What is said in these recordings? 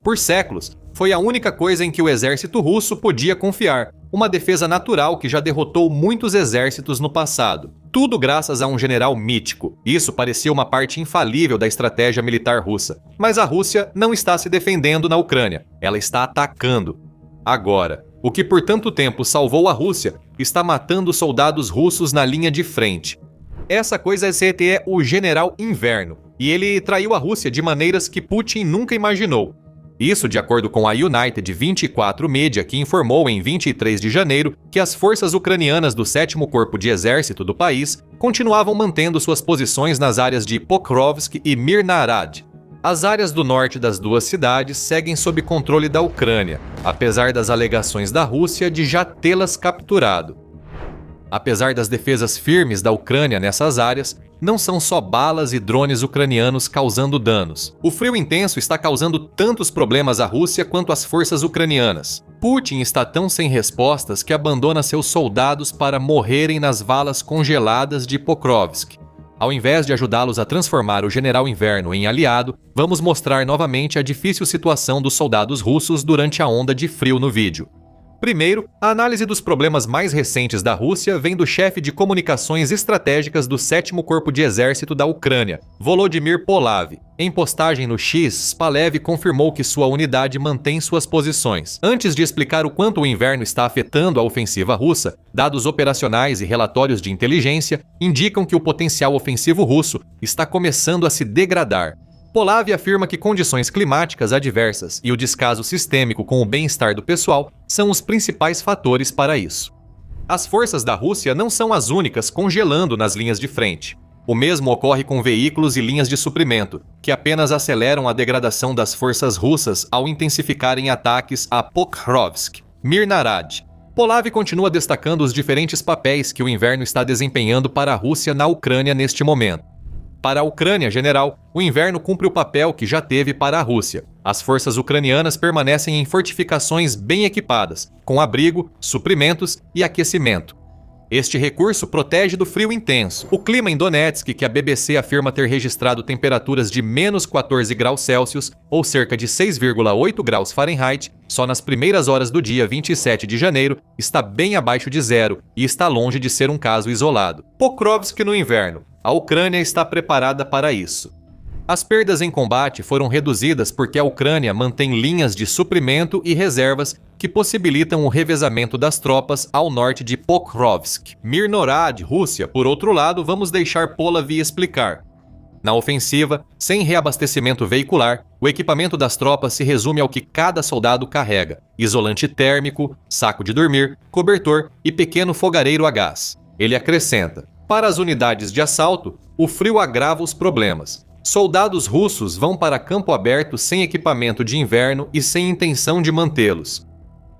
Por séculos, foi a única coisa em que o exército russo podia confiar, uma defesa natural que já derrotou muitos exércitos no passado. Tudo graças a um general mítico. Isso parecia uma parte infalível da estratégia militar russa. Mas a Rússia não está se defendendo na Ucrânia, ela está atacando. Agora, o que por tanto tempo salvou a Rússia está matando soldados russos na linha de frente. Essa coisa é o General Inverno, e ele traiu a Rússia de maneiras que Putin nunca imaginou. Isso de acordo com a United 24 Media, que informou em 23 de janeiro que as forças ucranianas do 7º Corpo de Exército do país continuavam mantendo suas posições nas áreas de Pokrovsk e Mirnarad. As áreas do norte das duas cidades seguem sob controle da Ucrânia, apesar das alegações da Rússia de já tê-las capturado. Apesar das defesas firmes da Ucrânia nessas áreas, não são só balas e drones ucranianos causando danos. O frio intenso está causando tantos problemas à Rússia quanto às forças ucranianas. Putin está tão sem respostas que abandona seus soldados para morrerem nas valas congeladas de Pokrovsk. Ao invés de ajudá-los a transformar o General Inverno em aliado, vamos mostrar novamente a difícil situação dos soldados russos durante a onda de frio no vídeo. Primeiro, a análise dos problemas mais recentes da Rússia vem do chefe de comunicações estratégicas do 7º Corpo de Exército da Ucrânia, Volodymyr Polav. Em postagem no X, Spalev confirmou que sua unidade mantém suas posições. Antes de explicar o quanto o inverno está afetando a ofensiva russa, dados operacionais e relatórios de inteligência indicam que o potencial ofensivo russo está começando a se degradar. Polav afirma que condições climáticas adversas e o descaso sistêmico com o bem-estar do pessoal são os principais fatores para isso. As forças da Rússia não são as únicas congelando nas linhas de frente. O mesmo ocorre com veículos e linhas de suprimento, que apenas aceleram a degradação das forças russas ao intensificarem ataques a Pokrovsk, Mirnarad. Polav continua destacando os diferentes papéis que o inverno está desempenhando para a Rússia na Ucrânia neste momento. Para a Ucrânia, general, o inverno cumpre o papel que já teve para a Rússia. As forças ucranianas permanecem em fortificações bem equipadas, com abrigo, suprimentos e aquecimento. Este recurso protege do frio intenso. O clima em Donetsk, que a BBC afirma ter registrado temperaturas de menos 14 graus Celsius, ou cerca de 6,8 graus Fahrenheit, só nas primeiras horas do dia 27 de janeiro, está bem abaixo de zero e está longe de ser um caso isolado. Pokrovsk no inverno. A Ucrânia está preparada para isso. As perdas em combate foram reduzidas porque a Ucrânia mantém linhas de suprimento e reservas que possibilitam o revezamento das tropas ao norte de Pokrovsk. Mirnorad, Rússia, por outro lado, vamos deixar Polav explicar. Na ofensiva, sem reabastecimento veicular, o equipamento das tropas se resume ao que cada soldado carrega: isolante térmico, saco de dormir, cobertor e pequeno fogareiro a gás. Ele acrescenta: para as unidades de assalto, o frio agrava os problemas. Soldados russos vão para campo aberto sem equipamento de inverno e sem intenção de mantê-los.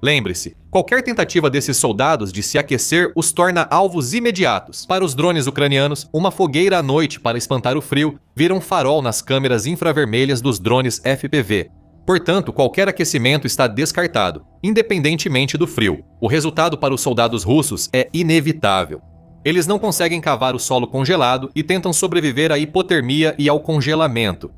Lembre-se, qualquer tentativa desses soldados de se aquecer os torna alvos imediatos. Para os drones ucranianos, uma fogueira à noite para espantar o frio vira um farol nas câmeras infravermelhas dos drones FPV. Portanto, qualquer aquecimento está descartado, independentemente do frio. O resultado para os soldados russos é inevitável. Eles não conseguem cavar o solo congelado e tentam sobreviver à hipotermia e ao congelamento.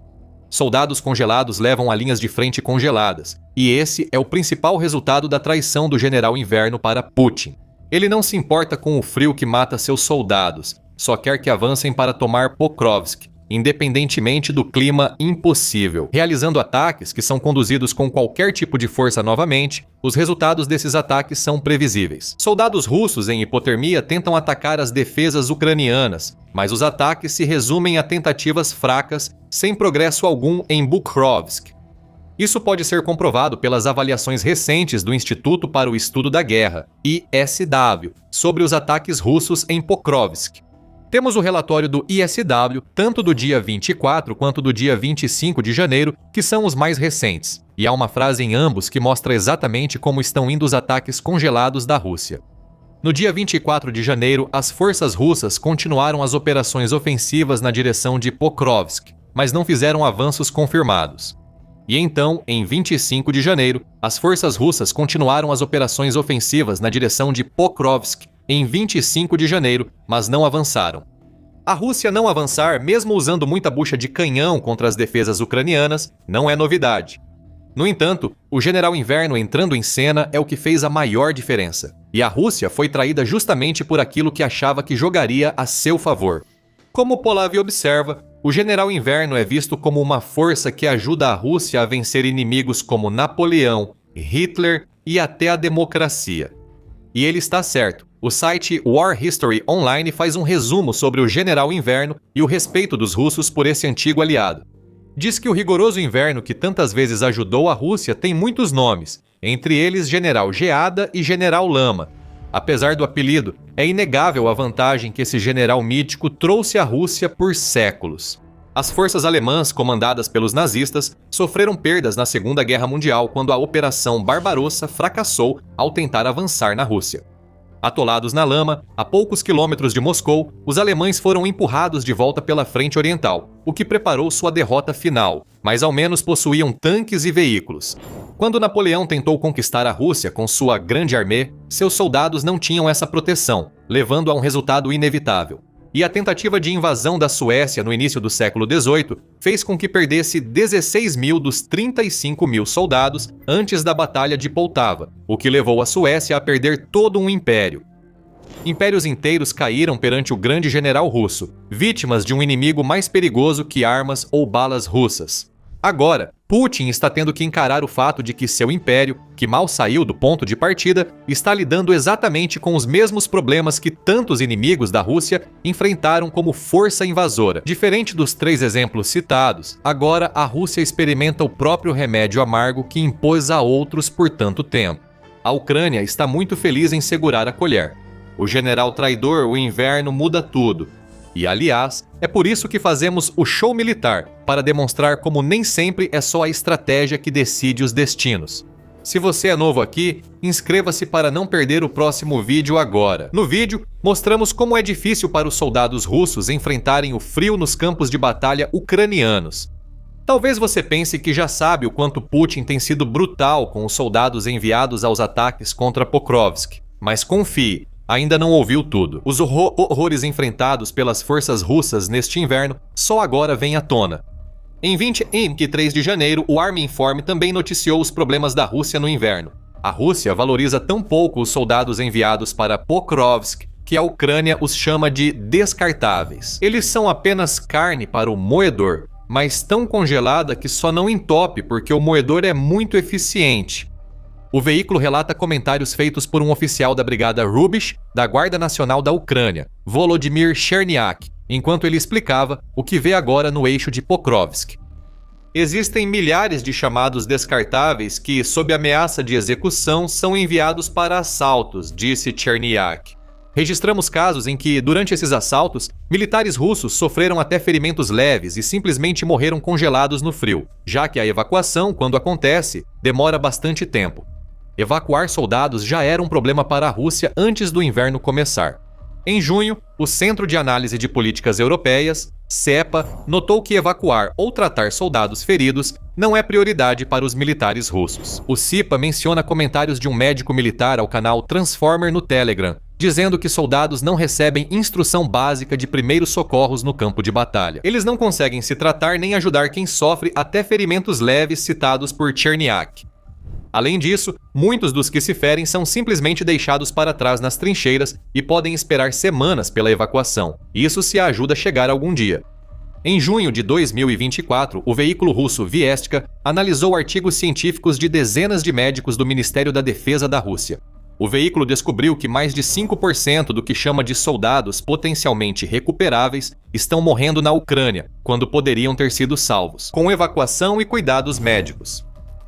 Soldados congelados levam a linhas de frente congeladas, e esse é o principal resultado da traição do General Inverno para Putin. Ele não se importa com o frio que mata seus soldados, só quer que avancem para tomar Pokrovsk, independentemente do clima impossível. Realizando ataques que são conduzidos com qualquer tipo de força novamente, os resultados desses ataques são previsíveis. Soldados russos em hipotermia tentam atacar as defesas ucranianas, mas os ataques se resumem a tentativas fracas, sem progresso algum em Pokrovsk. Isso pode ser comprovado pelas avaliações recentes do Instituto para o Estudo da Guerra, ISW, sobre os ataques russos em Pokrovsk. Temos o relatório do ISW, tanto do dia 24 quanto do dia 25 de janeiro, que são os mais recentes, e há uma frase em ambos que mostra exatamente como estão indo os ataques congelados da Rússia. No dia 24 de janeiro, as forças russas continuaram as operações ofensivas na direção de Pokrovsk, mas não fizeram avanços confirmados. E então, em 25 de janeiro, as forças russas continuaram as operações ofensivas na direção de Pokrovsk, em 25 de janeiro, mas não avançaram. A Rússia não avançar, mesmo usando muita bucha de canhão contra as defesas ucranianas, não é novidade. No entanto, o General Inverno entrando em cena é o que fez a maior diferença. E a Rússia foi traída justamente por aquilo que achava que jogaria a seu favor. Como Polavi observa, o General Inverno é visto como uma força que ajuda a Rússia a vencer inimigos como Napoleão, Hitler e até a democracia. E ele está certo. O site War History Online faz um resumo sobre o General Inverno e o respeito dos russos por esse antigo aliado. Diz que o rigoroso inverno que tantas vezes ajudou a Rússia tem muitos nomes, entre eles General Geada e General Lama. Apesar do apelido, é inegável a vantagem que esse general mítico trouxe à Rússia por séculos. As forças alemãs, comandadas pelos nazistas, sofreram perdas na Segunda Guerra Mundial quando a Operação Barbarossa fracassou ao tentar avançar na Rússia. Atolados na lama, a poucos quilômetros de Moscou, os alemães foram empurrados de volta pela frente oriental, o que preparou sua derrota final, mas ao menos possuíam tanques e veículos. Quando Napoleão tentou conquistar a Rússia com sua grande armée, seus soldados não tinham essa proteção, levando a um resultado inevitável. E a tentativa de invasão da Suécia no início do século XVIII fez com que perdesse 16 mil dos 35 mil soldados antes da Batalha de Poltava, o que levou a Suécia a perder todo um império. Impérios inteiros caíram perante o grande general russo, vítimas de um inimigo mais perigoso que armas ou balas russas. Agora, Putin está tendo que encarar o fato de que seu império, que mal saiu do ponto de partida, está lidando exatamente com os mesmos problemas que tantos inimigos da Rússia enfrentaram como força invasora. Diferente dos 3 exemplos citados, agora a Rússia experimenta o próprio remédio amargo que impôs a outros por tanto tempo. A Ucrânia está muito feliz em segurar a colher. O general traidor, o Inverno, muda tudo. E, aliás, é por isso que fazemos o show militar, para demonstrar como nem sempre é só a estratégia que decide os destinos. Se você é novo aqui, inscreva-se para não perder o próximo vídeo agora. No vídeo, mostramos como é difícil para os soldados russos enfrentarem o frio nos campos de batalha ucranianos. Talvez você pense que já sabe o quanto Putin tem sido brutal com os soldados enviados aos ataques contra Pokrovsk, mas confie. Ainda não ouviu tudo. Os horrores enfrentados pelas forças russas neste inverno só agora vêm à tona. Em 23 de janeiro, o Arminform também noticiou os problemas da Rússia no inverno. A Rússia valoriza tão pouco os soldados enviados para Pokrovsk que a Ucrânia os chama de descartáveis. Eles são apenas carne para o moedor, mas tão congelada que só não entope porque o moedor é muito eficiente. O veículo relata comentários feitos por um oficial da Brigada Rubish da Guarda Nacional da Ucrânia, Volodymyr Cherniak, enquanto ele explicava o que vê agora no eixo de Pokrovsk. Existem milhares de chamados descartáveis que, sob ameaça de execução, são enviados para assaltos, disse Cherniak. Registramos casos em que, durante esses assaltos, militares russos sofreram até ferimentos leves e simplesmente morreram congelados no frio, já que a evacuação, quando acontece, demora bastante tempo. Evacuar soldados já era um problema para a Rússia antes do inverno começar. Em junho, o Centro de Análise de Políticas Europeias, CEPA, notou que evacuar ou tratar soldados feridos não é prioridade para os militares russos. O CIPA menciona comentários de um médico militar ao canal Transformer no Telegram, dizendo que soldados não recebem instrução básica de primeiros socorros no campo de batalha. Eles não conseguem se tratar nem ajudar quem sofre até ferimentos leves citados por Cherniak. Além disso, muitos dos que se ferem são simplesmente deixados para trás nas trincheiras e podem esperar semanas pela evacuação. Isso se a ajuda chegar algum dia. Em junho de 2024, o veículo russo Viestka analisou artigos científicos de dezenas de médicos do Ministério da Defesa da Rússia. O veículo descobriu que mais de 5% do que chama de soldados potencialmente recuperáveis estão morrendo na Ucrânia, quando poderiam ter sido salvos, com evacuação e cuidados médicos.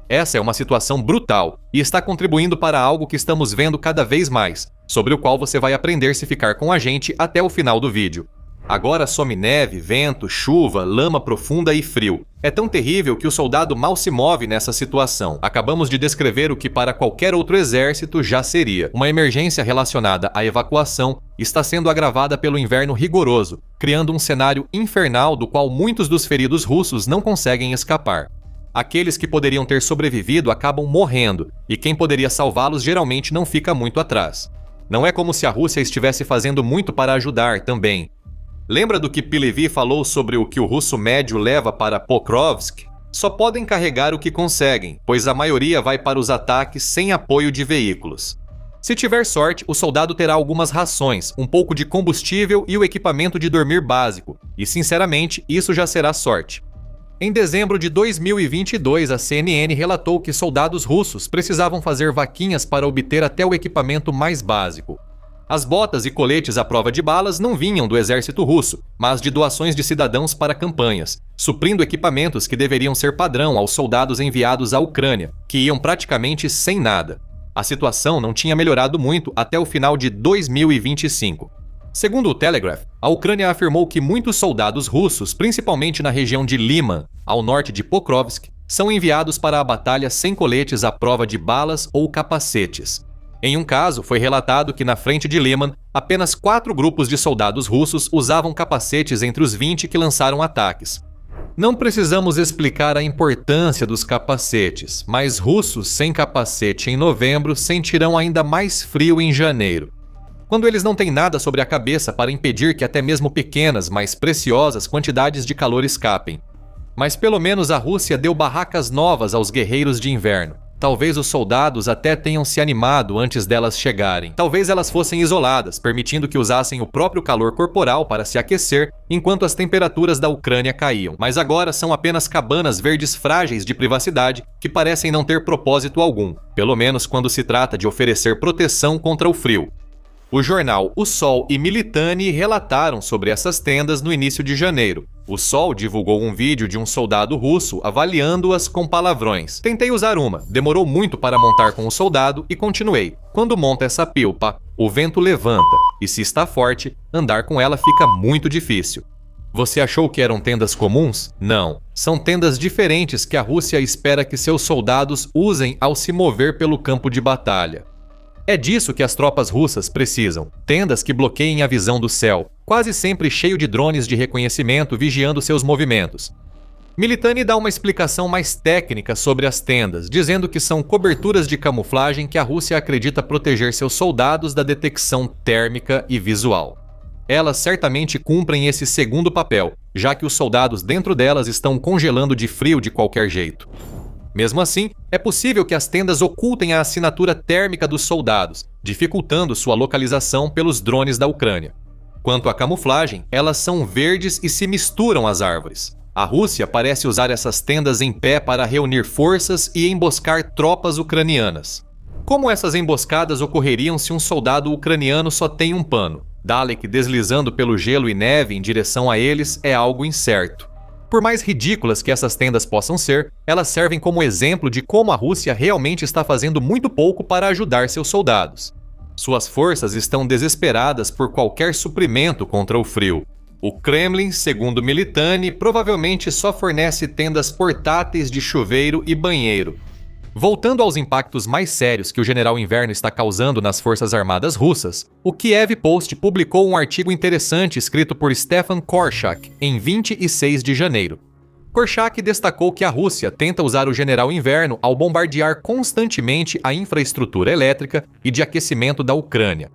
Essa é uma situação brutal e está contribuindo para algo que estamos vendo cada vez mais, sobre o qual você vai aprender se ficar com a gente até o final do vídeo. Agora some neve, vento, chuva, lama profunda e frio. É tão terrível que o soldado mal se move nessa situação. Acabamos de descrever o que para qualquer outro exército já seria. Uma emergência relacionada à evacuação está sendo agravada pelo inverno rigoroso, criando um cenário infernal do qual muitos dos feridos russos não conseguem escapar. Aqueles que poderiam ter sobrevivido acabam morrendo, e quem poderia salvá-los geralmente não fica muito atrás. Não é como se a Rússia estivesse fazendo muito para ajudar também. Lembra do que Pilevi falou sobre o que o russo médio leva para Pokrovsk? só podem carregar o que conseguem, pois a maioria vai para os ataques sem apoio de veículos. Se tiver sorte, o soldado terá algumas rações, um pouco de combustível e o equipamento de dormir básico, e sinceramente, isso já será sorte. Em dezembro de 2022, a CNN relatou que soldados russos precisavam fazer vaquinhas para obter até o equipamento mais básico. As botas e coletes à prova de balas não vinham do exército russo, mas de doações de cidadãos para campanhas, suprindo equipamentos que deveriam ser padrão aos soldados enviados à Ucrânia, que iam praticamente sem nada. A situação não tinha melhorado muito até o final de 2025. Segundo o Telegraph, a Ucrânia afirmou que muitos soldados russos, principalmente na região de Liman, ao norte de Pokrovsk, são enviados para a batalha sem coletes à prova de balas ou capacetes. Em um caso, foi relatado que na frente de Liman, apenas 4 grupos de soldados russos usavam capacetes entre os 20 que lançaram ataques. Não precisamos explicar a importância dos capacetes, mas russos sem capacete em novembro sentirão ainda mais frio em janeiro. Quando eles não têm nada sobre a cabeça para impedir que até mesmo pequenas, mas preciosas quantidades de calor escapem. Mas pelo menos a Rússia deu barracas novas aos guerreiros de inverno. Talvez os soldados até tenham se animado antes delas chegarem. Talvez elas fossem isoladas, permitindo que usassem o próprio calor corporal para se aquecer enquanto as temperaturas da Ucrânia caíam. Mas agora são apenas cabanas verdes frágeis de privacidade que parecem não ter propósito algum, pelo menos quando se trata de oferecer proteção contra o frio. O jornal O Sol e Militani relataram sobre essas tendas no início de janeiro. O Sol divulgou um vídeo de um soldado russo avaliando-as com palavrões. Tentei usar uma, demorou muito para montar com o soldado e continuei. Quando monta essa pilpa, o vento levanta, e se está forte, andar com ela fica muito difícil. Você achou que eram tendas comuns? Não. São tendas diferentes que a Rússia espera que seus soldados usem ao se mover pelo campo de batalha. É disso que as tropas russas precisam, tendas que bloqueiem a visão do céu, quase sempre cheio de drones de reconhecimento vigiando seus movimentos. Militani dá uma explicação mais técnica sobre as tendas, dizendo que são coberturas de camuflagem que a Rússia acredita proteger seus soldados da detecção térmica e visual. Elas certamente cumprem esse segundo papel, já que os soldados dentro delas estão congelando de frio de qualquer jeito. Mesmo assim, é possível que as tendas ocultem a assinatura térmica dos soldados, dificultando sua localização pelos drones da Ucrânia. Quanto à camuflagem, elas são verdes e se misturam às árvores. A Rússia parece usar essas tendas em pé para reunir forças e emboscar tropas ucranianas. Como essas emboscadas ocorreriam se um soldado ucraniano só tem um pano? Dalek deslizando pelo gelo e neve em direção a eles é algo incerto. Por mais ridículas que essas tendas possam ser, elas servem como exemplo de como a Rússia realmente está fazendo muito pouco para ajudar seus soldados. Suas forças estão desesperadas por qualquer suprimento contra o frio. O Kremlin, segundo Militani, provavelmente só fornece tendas portáteis de chuveiro e banheiro. Voltando aos impactos mais sérios que o general Inverno está causando nas forças armadas russas, o Kiev Post publicou um artigo interessante escrito por Stefan Korchak em 26 de janeiro. Korchak destacou que a Rússia tenta usar o general Inverno ao bombardear constantemente a infraestrutura elétrica e de aquecimento da Ucrânia.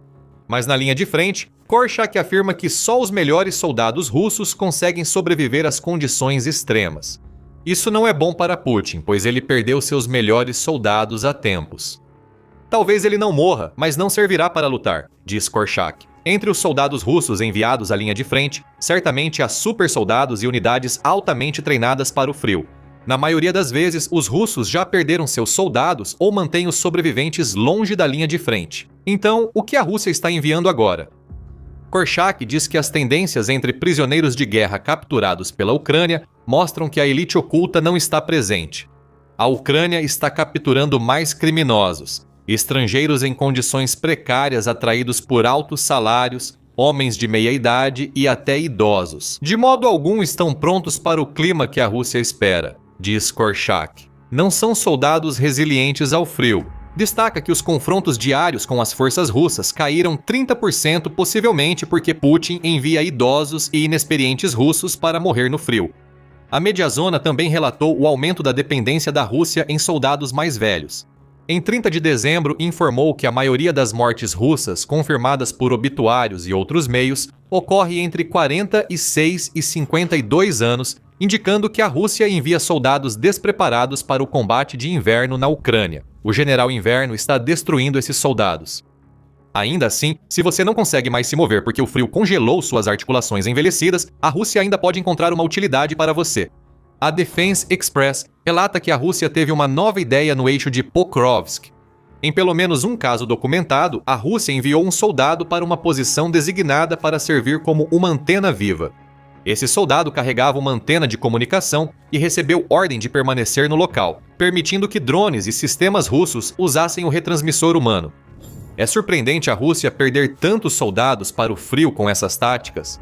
Mas na linha de frente, Korchak afirma que só os melhores soldados russos conseguem sobreviver às condições extremas. Isso não é bom para Putin, pois ele perdeu seus melhores soldados há tempos. Talvez ele não morra, mas não servirá para lutar, diz Korchak. Entre os soldados russos enviados à linha de frente, certamente há super soldados e unidades altamente treinadas para o frio. Na maioria das vezes, os russos já perderam seus soldados ou mantêm os sobreviventes longe da linha de frente. Então, o que a Rússia está enviando agora? Korchak diz que as tendências entre prisioneiros de guerra capturados pela Ucrânia mostram que a elite oculta não está presente. A Ucrânia está capturando mais criminosos, estrangeiros em condições precárias atraídos por altos salários, homens de meia idade e até idosos. De modo algum estão prontos para o clima que a Rússia espera, diz Korchak. Não são soldados resilientes ao frio. Destaca que os confrontos diários com as forças russas caíram 30%, possivelmente porque Putin envia idosos e inexperientes russos para morrer no frio. A Mediazona também relatou o aumento da dependência da Rússia em soldados mais velhos. Em 30 de dezembro, informou que a maioria das mortes russas, confirmadas por obituários e outros meios, ocorre entre 46 e 52 anos indicando que a Rússia envia soldados despreparados para o combate de inverno na Ucrânia. O general Inverno está destruindo esses soldados. Ainda assim, se você não consegue mais se mover porque o frio congelou suas articulações envelhecidas, a Rússia ainda pode encontrar uma utilidade para você. A Defense Express relata que a Rússia teve uma nova ideia no eixo de Pokrovsk. Em pelo menos um caso documentado, a Rússia enviou um soldado para uma posição designada para servir como uma antena viva. Esse soldado carregava uma antena de comunicação e recebeu ordem de permanecer no local, permitindo que drones e sistemas russos usassem o retransmissor humano. É surpreendente a Rússia perder tantos soldados para o frio com essas táticas.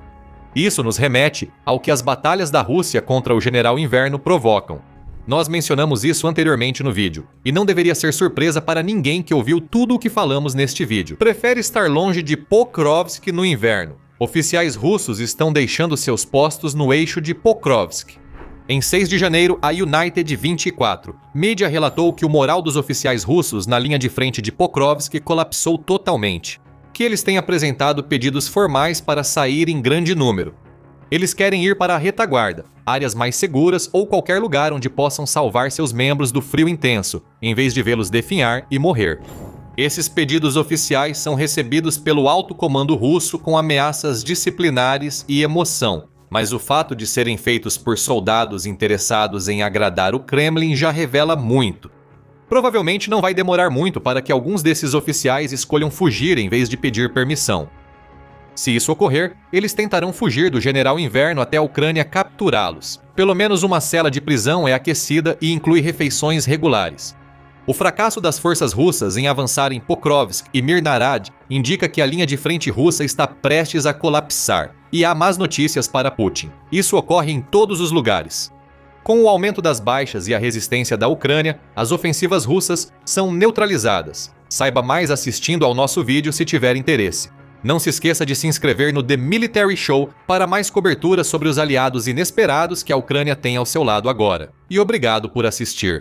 Isso nos remete ao que as batalhas da Rússia contra o General Inverno provocam. Nós mencionamos isso anteriormente no vídeo, e não deveria ser surpresa para ninguém que ouviu tudo o que falamos neste vídeo. Prefere estar longe de Pokrovsk no inverno. Oficiais russos estão deixando seus postos no eixo de Pokrovsk. Em 6 de janeiro, a United 24 mídia relatou que o moral dos oficiais russos na linha de frente de Pokrovsk colapsou totalmente, que eles têm apresentado pedidos formais para sair em grande número. Eles querem ir para a retaguarda, áreas mais seguras ou qualquer lugar onde possam salvar seus membros do frio intenso, em vez de vê-los definhar e morrer. Esses pedidos oficiais são recebidos pelo alto comando russo com ameaças disciplinares e emoção, mas o fato de serem feitos por soldados interessados em agradar o Kremlin já revela muito. Provavelmente não vai demorar muito para que alguns desses oficiais escolham fugir em vez de pedir permissão. Se isso ocorrer, eles tentarão fugir do General Inverno até a Ucrânia capturá-los. Pelo menos uma cela de prisão é aquecida e inclui refeições regulares. O fracasso das forças russas em avançar em Pokrovsk e Mirnarad indica que a linha de frente russa está prestes a colapsar, e há más notícias para Putin. Isso ocorre em todos os lugares. Com o aumento das baixas e a resistência da Ucrânia, as ofensivas russas são neutralizadas. Saiba mais assistindo ao nosso vídeo se tiver interesse. Não se esqueça de se inscrever no The Military Show para mais cobertura sobre os aliados inesperados que a Ucrânia tem ao seu lado agora. E obrigado por assistir.